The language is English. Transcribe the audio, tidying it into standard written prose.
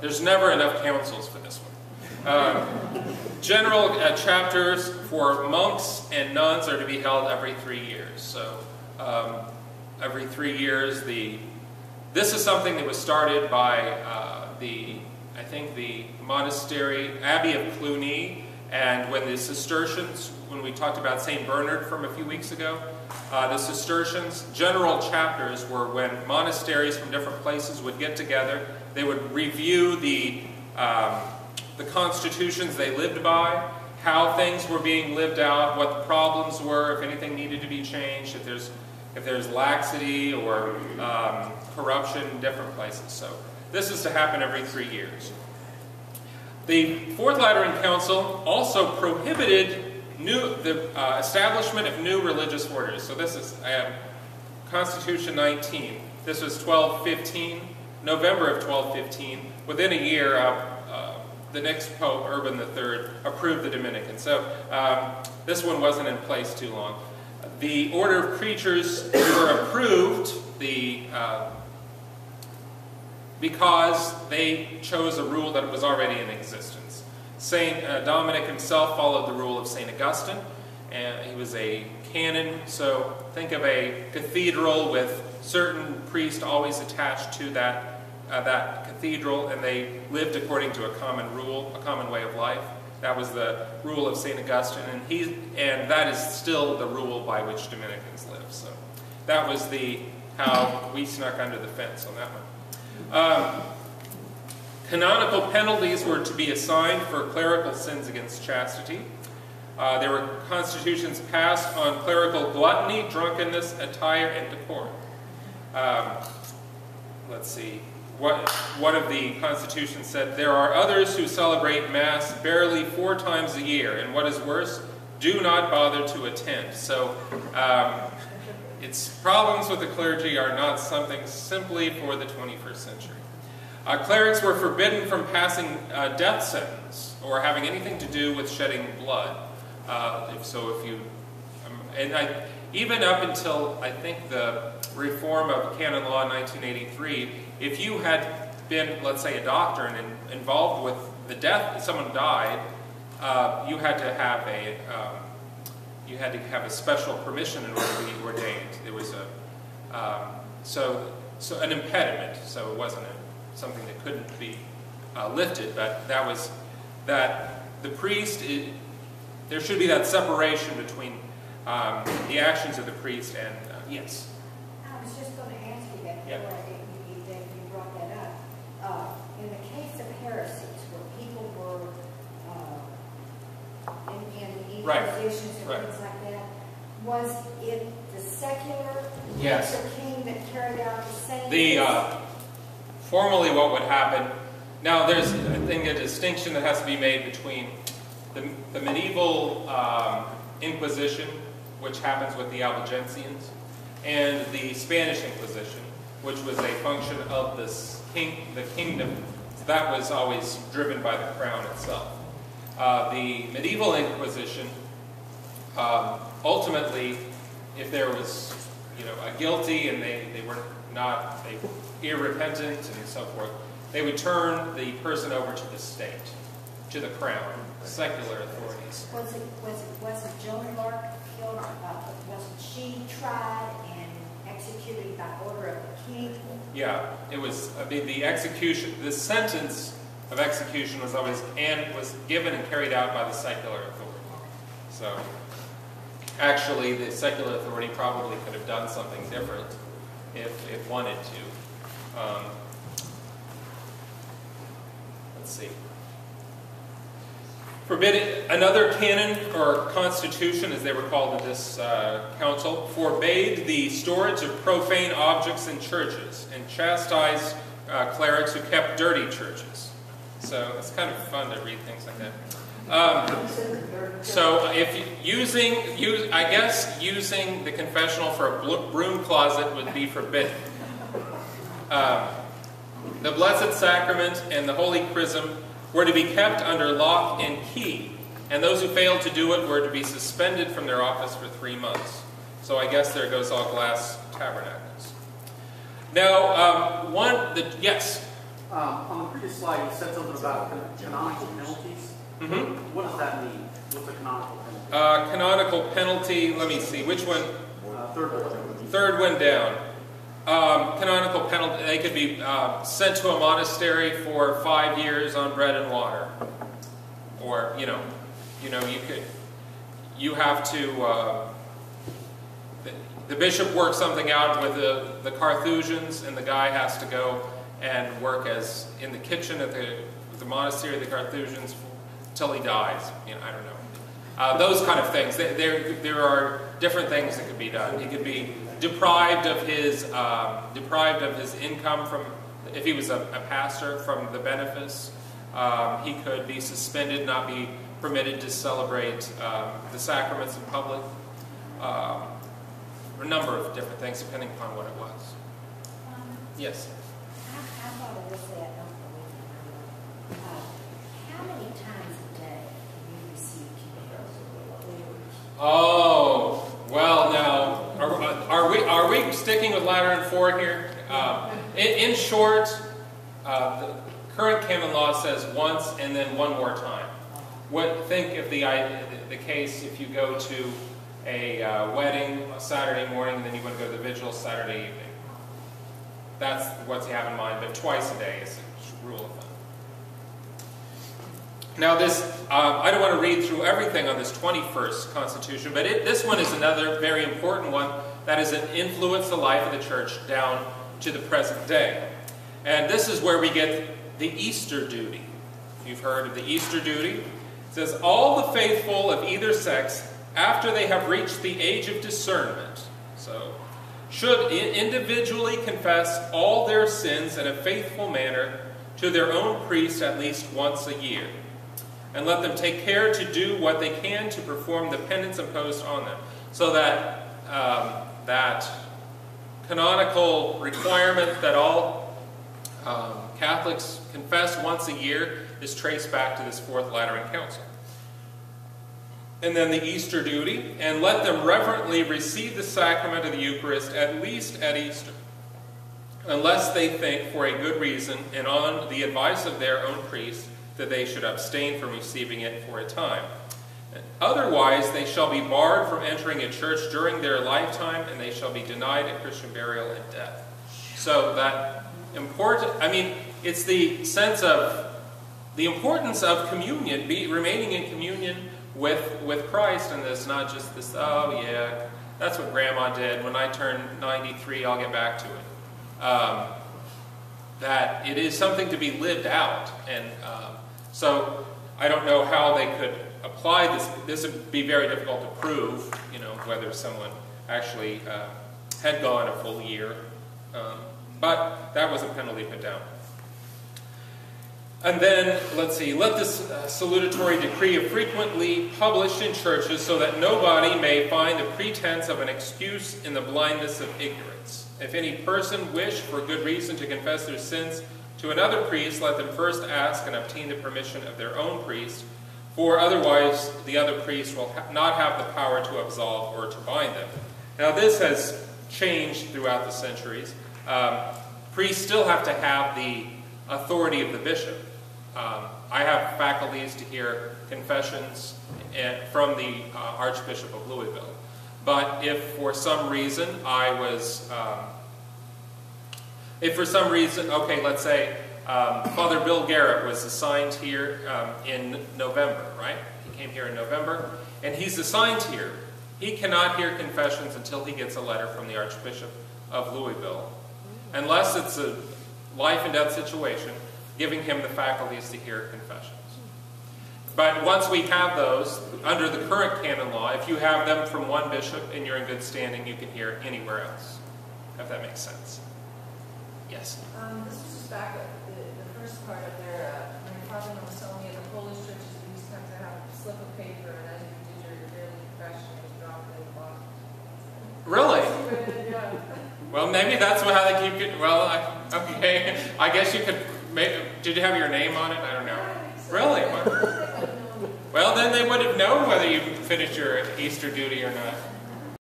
There's never enough councils for this one. General chapters for monks and nuns are to be held every 3 years. So every 3 years, this is something that was started by I think the monastery, Abbey of Cluny, and when the Cistercians, when we talked about St. Bernard from a few weeks ago, the Cistercians, general chapters were when monasteries from different places would get together. They would review the constitutions they lived by, how things were being lived out, what the problems were, if anything needed to be changed, if there's laxity or corruption in different places. So this is to happen every 3 years. The Fourth Lateran Council also prohibited the establishment of new religious orders. So this is Constitution 19. This was 1215, November of 1215. Within a year, the next Pope, Urban III, approved the Dominican. So this one wasn't in place too long. The Order of Preachers were approved because they chose a rule that was already in existence. Saint Dominic himself followed the rule of Saint Augustine, and he was a canon. So think of a cathedral with certain priests always attached to that cathedral, and they lived according to a common rule, a common way of life. That was the rule of Saint Augustine, and that is still the rule by which Dominicans live. So that was how we snuck under the fence on that one. Canonical penalties were to be assigned for clerical sins against chastity. There were constitutions passed on clerical gluttony, drunkenness, attire, and decorum. Let's see. One of the constitutions said, "There are others who celebrate Mass barely 4 times a year, and what is worse, do not bother to attend." So its problems with the clergy are not something simply for the 21st century. Clerics were forbidden from passing death sentence or having anything to do with shedding blood. Even up until, I think, the reform of canon law in 1983, if you had been, let's say, a doctor and involved with the death, someone died, you had to have a special permission in order to be ordained. There was an impediment, so it wasn't something that couldn't be lifted, but that was that the priest. There should be that separation between the actions of the priest and yes. I was just going to ask you that before you brought that up. In the case of heresies, where people were in positions and things like that, was it the secular king that carried out the same? Formally, what would happen? Now, there's I think a distinction that has to be made between the medieval Inquisition, which happens with the Albigensians, and the Spanish Inquisition, which was a function of the kingdom. So that was always driven by the crown itself. The medieval Inquisition, ultimately, if there was a guilty and they were irrepentant and so forth, they would turn the person over to the state, to the crown, secular authorities. Wasn't Joan of Arc killed? Wasn't she tried and executed by order of the king? Yeah, it was. I mean, the execution, the sentence of execution was given and carried out by the secular authority. So, actually, the secular authority probably could have done something different if it wanted to. Let's see. Another canon, or constitution as they were called in this council, forbade the storage of profane objects in churches and chastised clerics who kept dirty churches. So it's kind of fun to read things like that. So I guess using the confessional for a broom closet would be forbidden. The Blessed Sacrament and the Holy Chrism were to be kept under lock and key, and those who failed to do it were to be suspended from their office for 3 months. So I guess there goes all glass tabernacles. Now, yes? On the previous slide, you said something about canonical penalties. Mm-hmm. What does that mean? What's a canonical penalty? Canonical penalty, let me see, which one? Third one. Third one down. Canonical penalty, they could be sent to a monastery for 5 years on bread and water. Or, you have to, the bishop works something out with the Carthusians, and the guy has to go and work as in the kitchen at the monastery of the Carthusians until he dies. I don't know. Those kind of things. There are different things that could be done. He could be deprived of his income from, if he was a pastor, from the benefice. He could be suspended, not be permitted to celebrate the sacraments in public. A number of different things depending upon what it was. Yes? I thought of this at how many times a day can you receive communion? Oh, well now, are we sticking with Lateran 4 here? In short, the current canon law says once and then one more time. Think of the case if you go to a wedding Saturday morning and then you want to go to the vigil Saturday evening. That's what you have in mind, but twice a day is a rule of thumb. Now this, I don't want to read through everything on this 21st Constitution, but this one is another very important one that has influenced the life of the church down to the present day. And this is where we get the Easter duty. You've heard of the Easter duty. It says, all the faithful of either sex, after they have reached the age of discernment, so should individually confess all their sins in a faithful manner to their own priest at least once a year, and let them take care to do what they can to perform the penance imposed on them. So that that canonical requirement that all Catholics confess once a year is traced back to this Fourth Lateran Council. And then the Easter duty, and let them reverently receive the sacrament of the Eucharist at least at Easter, unless they think for a good reason and on the advice of their own priest that they should abstain from receiving it for a time. Otherwise, they shall be barred from entering a church during their lifetime, and they shall be denied a Christian burial at death. So that important, it's the sense of the importance of communion, remaining in communion with Christ, and this, not just this, oh yeah, that's what Grandma did. When I turn 93, I'll get back to it. That it is something to be lived out. And so I don't know how they could apply this. This would be very difficult to prove, whether someone actually had gone a full year. But that was a penalty put down. And then, let's see, let this salutatory decree be frequently published in churches so that nobody may find the pretense of an excuse in the blindness of ignorance. If any person wish for good reason to confess their sins to another priest, let them first ask and obtain the permission of their own priest, for otherwise the other priest will not have the power to absolve or to bind them. Now this has changed throughout the centuries. Priests still have to have the authority of the bishop. I have faculties to hear confessions from the Archbishop of Louisville. But if for some reason okay, let's say Father Bill Garrett was assigned here in November, right? He came here in November, and he's assigned here. He cannot hear confessions until he gets a letter from the Archbishop of Louisville, unless it's a life and death situation, giving him the faculties to hear confessions. But once we have those, under the current canon law, if you have them from one bishop and you're in good standing, you can hear anywhere else, if that makes sense. Yes? This was just back at the first part of their, my father was telling me in the Polish churches, we used to have a slip of paper, and as you did your daily confession, it was dropped in the bottom. Really? Yeah. Well, maybe that's how they keep it. Well, okay. I guess you could. Did you have your name on it? I don't know. Really? Well, then they would have known whether you finished your Easter duty or not.